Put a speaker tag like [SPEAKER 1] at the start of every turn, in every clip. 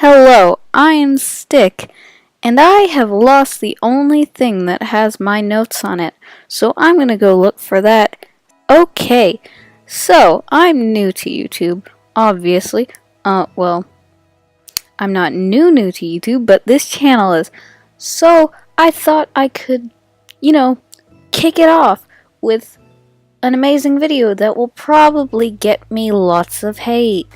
[SPEAKER 1] Hello, I am Stick, and I have lost the only thing that has my notes on it, so I'm gonna go look for that. Okay, so I'm new to YouTube, obviously. Well, I'm not new to YouTube, but this channel is. So I thought I could, kick it off with an amazing video that will probably get me lots of hate.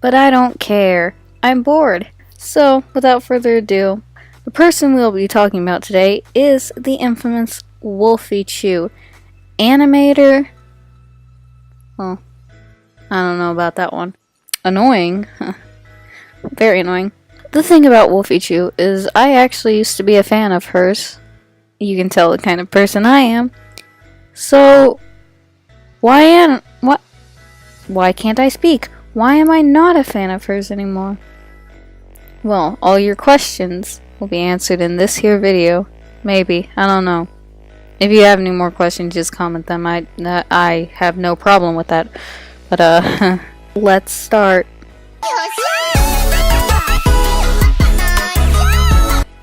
[SPEAKER 1] But I don't care. I'm bored. So, without further ado, the person we'll be talking about today is the infamous Wolfychu, animator. Well, I don't know about that one. Annoying. Very annoying. The thing about Wolfychu is I actually used to be a fan of hers. You can tell the kind of person I am. So, why can't I speak? Why am I not a fan of hers anymore? Well, all your questions will be answered in this here video. Maybe. I don't know. If you have any more questions, just comment them. I have no problem with that. But, let's start.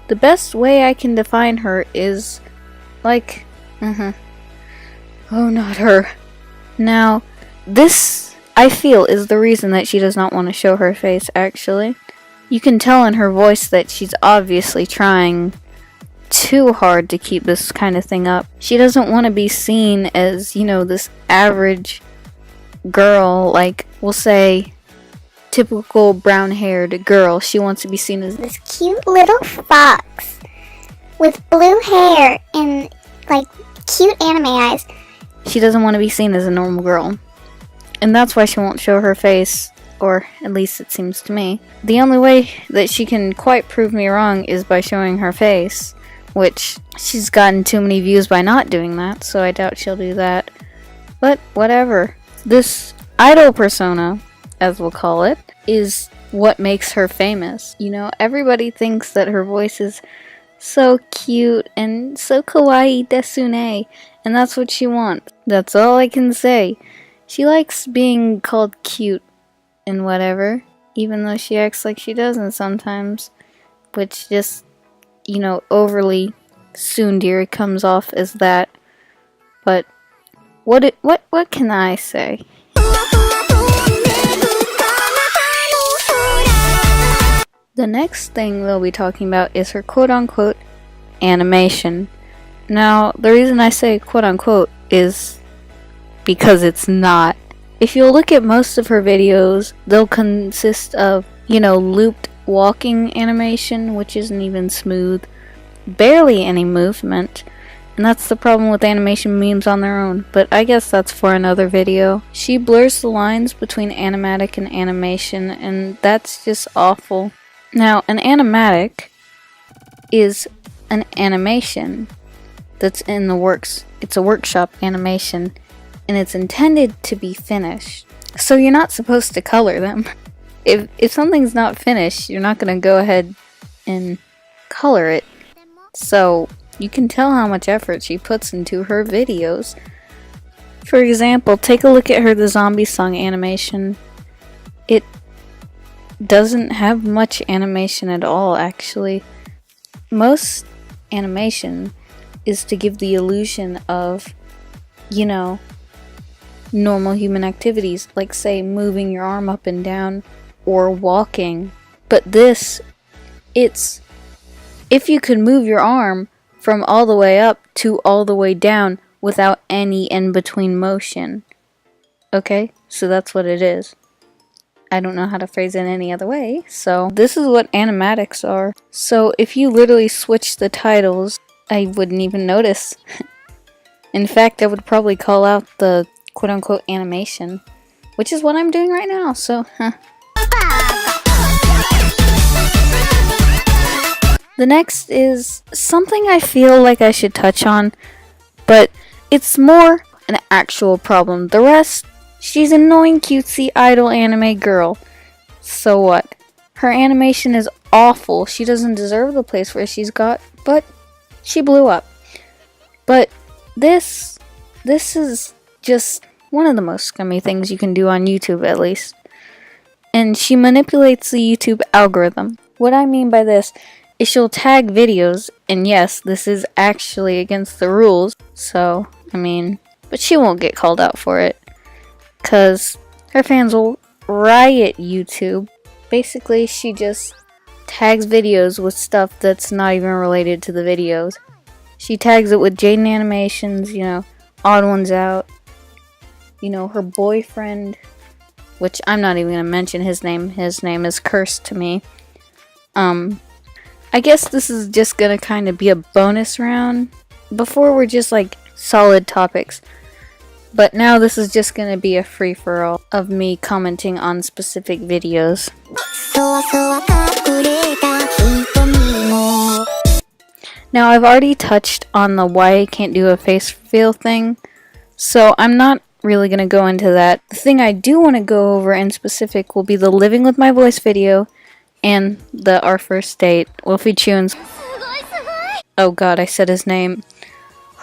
[SPEAKER 1] The best way I can define her is like, oh, not her. Now, this, I feel, is the reason that she does not want to show her face, actually. You can tell in her voice that she's obviously trying too hard to keep this kind of thing up. She doesn't want to be seen as, this average girl, like, we'll say, typical brown-haired girl. She wants to be seen as
[SPEAKER 2] this cute little fox with blue hair and, like, cute anime eyes.
[SPEAKER 1] She doesn't want to be seen as a normal girl. And that's why she won't show her face, or at least it seems to me. The only way that she can quite prove me wrong is by showing her face, which she's gotten too many views by not doing that, so I doubt she'll do that. But whatever. This idol persona, as we'll call it, is what makes her famous. Everybody thinks that her voice is so cute and so kawaii desune, and that's what she wants. That's all I can say. She likes being called cute and whatever, even though she acts like she doesn't sometimes, which just, overly tsundere comes off as that. But what can I say? The next thing we'll be talking about is her quote-unquote animation. Now, the reason I say quote-unquote is because it's not. If you look at most of her videos, they'll consist of, looped walking animation, which isn't even smooth, barely any movement, and that's the problem with animation memes on their own, but I guess that's for another video. She blurs the lines between animatic and animation, and that's just awful. Now, an animatic is an animation that's in the works. It's a workshop animation, and it's intended to be finished. So you're not supposed to color them. If something's not finished, you're not going to go ahead and color it. So you can tell how much effort she puts into her videos. For example, take a look at The Zombie Song animation. It doesn't have much animation at all, actually. Most animation is to give the illusion of, normal human activities, like, say, moving your arm up and down or walking. But this, it's if you could move your arm from all the way up to all the way down without any in-between motion. Okay? So that's what it is. I don't know how to phrase it any other way, so this is what animatics are. So if you literally switch the titles, I wouldn't even notice. In fact, I would probably call out the quote-unquote animation, which is what I'm doing right now, so, The next is something I feel like I should touch on, but it's more an actual problem. The rest, she's an annoying cutesy idol anime girl. So what? Her animation is awful. She doesn't deserve the place where she's got, but she blew up. But this is just one of the most scummy things you can do on YouTube, at least. And she manipulates the YouTube algorithm. What I mean by this is she'll tag videos, and yes, this is actually against the rules, so, but she won't get called out for it, because her fans will riot YouTube. Basically, she just tags videos with stuff that's not even related to the videos. She tags it with Jaden animations, Odd Ones Out, her boyfriend, which I'm not even going to mention his name. His name is cursed to me. I guess this is just going to kind of be a bonus round. Before we're just like solid topics. But now this is just going to be a free-for-all of me commenting on specific videos. Now I've already touched on the why I can't do a face reveal thing, so I'm not really going to go into that. The thing I do want to go over in specific will be the living with my voice video and the our first date, Wolfychu. Oh god, I said his name.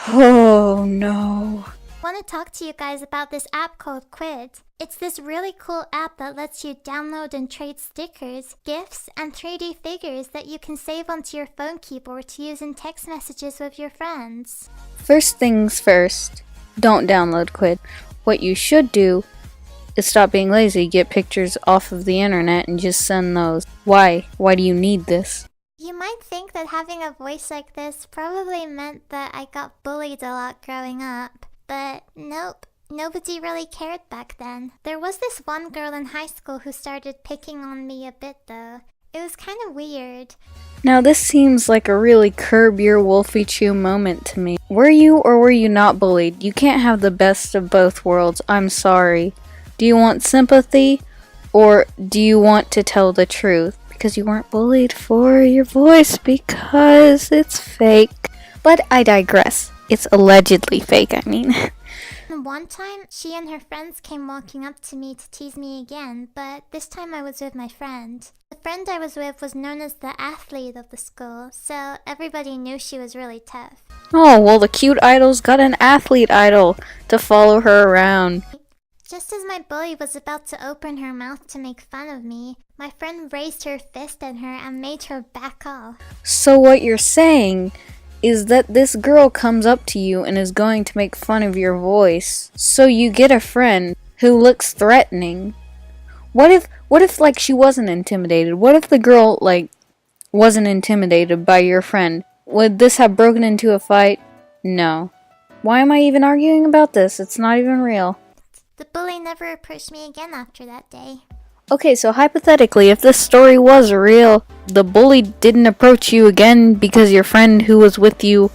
[SPEAKER 1] Oh no.
[SPEAKER 3] I want to talk to you guys about this app called Quid. It's this really cool app that lets you download and trade stickers, GIFs, and 3D figures that you can save onto your phone keyboard to use in text messages with your friends.
[SPEAKER 1] First things first, don't download Quid. What you should do is stop being lazy, get pictures off of the internet, and just send those. Why? Why do you need this?
[SPEAKER 3] You might think that having a voice like this probably meant that I got bullied a lot growing up. But nope, nobody really cared back then. There was this one girl in high school who started picking on me a bit though. It was kind of weird.
[SPEAKER 1] Now this seems like a really Curb Your Wolfychu moment to me. Were you or were you not bullied? You can't have the best of both worlds, I'm sorry. Do you want sympathy or do you want to tell the truth? Because you weren't bullied for your voice because it's fake. But I digress. It's allegedly fake,
[SPEAKER 3] One time, she and her friends came walking up to me to tease me again, but this time I was with my friend. The friend I was with was known as the athlete of the school, so everybody knew she was really tough.
[SPEAKER 1] Oh, well the cute idol's got an athlete idol to follow her around.
[SPEAKER 3] Just as my bully was about to open her mouth to make fun of me, my friend raised her fist at her and made her back off.
[SPEAKER 1] So what you're saying is that this girl comes up to you and is going to make fun of your voice. So you get a friend who looks threatening. What if like she wasn't intimidated? What if the girl like wasn't intimidated by your friend? Would this have broken into a fight? No. Why am I even arguing about this? It's not even real.
[SPEAKER 3] The bully never approached me again after that day.
[SPEAKER 1] Okay, so hypothetically, if this story was real, the bully didn't approach you again because your friend who was with you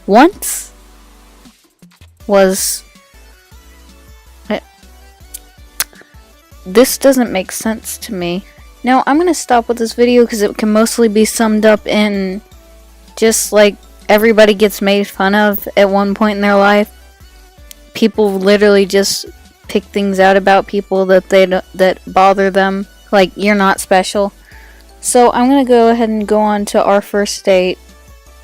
[SPEAKER 1] once was... This doesn't make sense to me. Now, I'm gonna stop with this video because it can mostly be summed up in just like everybody gets made fun of at one point in their life. People literally just pick things out about people that bother them, like you're not special. So I'm gonna go ahead and go on to our first date,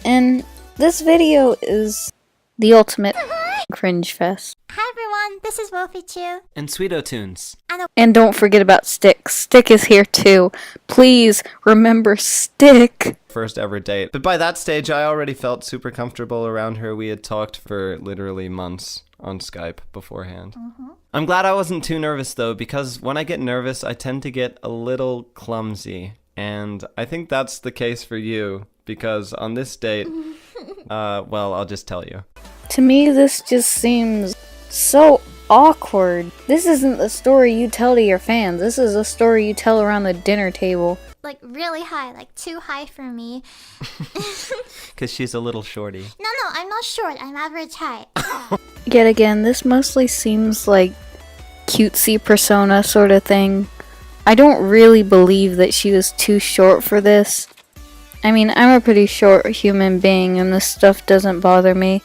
[SPEAKER 1] and this video is the ultimate cringe fest.
[SPEAKER 3] Hi everyone, this is Wolfychu.
[SPEAKER 4] And Sweeto Tunes.
[SPEAKER 1] And don't forget about Stick. Stick is here too. Please remember Stick.
[SPEAKER 4] First ever date. But by that stage, I already felt super comfortable around her. We had talked for literally months on Skype beforehand. I'm glad I wasn't too nervous though, because when I get nervous, I tend to get a little clumsy. And I think that's the case for you, because on this date, well, I'll just tell you.
[SPEAKER 1] To me, this just seems so awkward. This isn't the story you tell to your fans. This is a story you tell around the dinner table.
[SPEAKER 3] Like really high, like too high for me.
[SPEAKER 4] Because she's a little shorty.
[SPEAKER 3] No, I'm not short, I'm average height.
[SPEAKER 1] Yet again, this mostly seems like cutesy persona sort of thing. I don't really believe that she was too short for this. I mean, I'm a pretty short human being and this stuff doesn't bother me.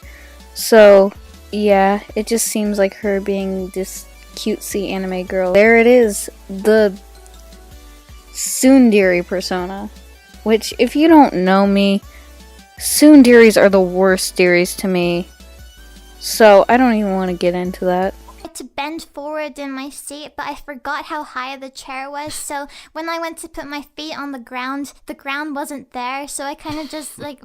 [SPEAKER 1] So, yeah, it just seems like her being this cutesy anime girl. There it is, the tsundere persona. Which, if you don't know me, tsunderes are the worst dearies to me. So, I don't even want to get into that.
[SPEAKER 3] I tried to bend forward in my seat, but I forgot how high the chair was. So when I went to put my feet on the ground wasn't there. So I kind of just like...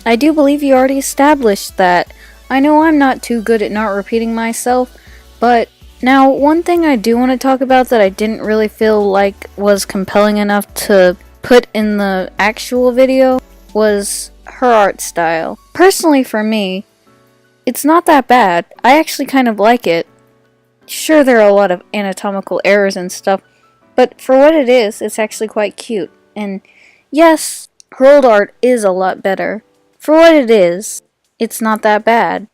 [SPEAKER 1] I do believe you already established that. I know I'm not too good at not repeating myself, but now one thing I do want to talk about that I didn't really feel like was compelling enough to put in the actual video was her art style. Personally for me, it's not that bad. I actually kind of like it. Sure, there are a lot of anatomical errors and stuff, but for what it is, it's actually quite cute. And yes, her old art is a lot better. For what it is, it's not that bad.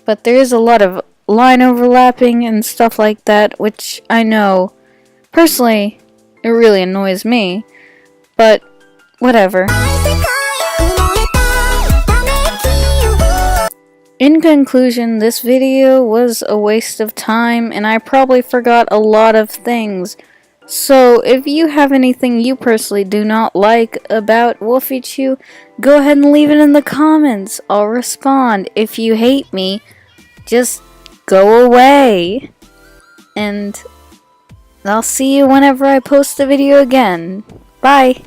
[SPEAKER 1] But there is a lot of line overlapping and stuff like that, which I know, personally, it really annoys me. But, whatever. In conclusion, this video was a waste of time, and I probably forgot a lot of things. So, if you have anything you personally do not like about Wolfychu, go ahead and leave it in the comments. I'll respond. If you hate me, just go away. And I'll see you whenever I post the video again. Bye!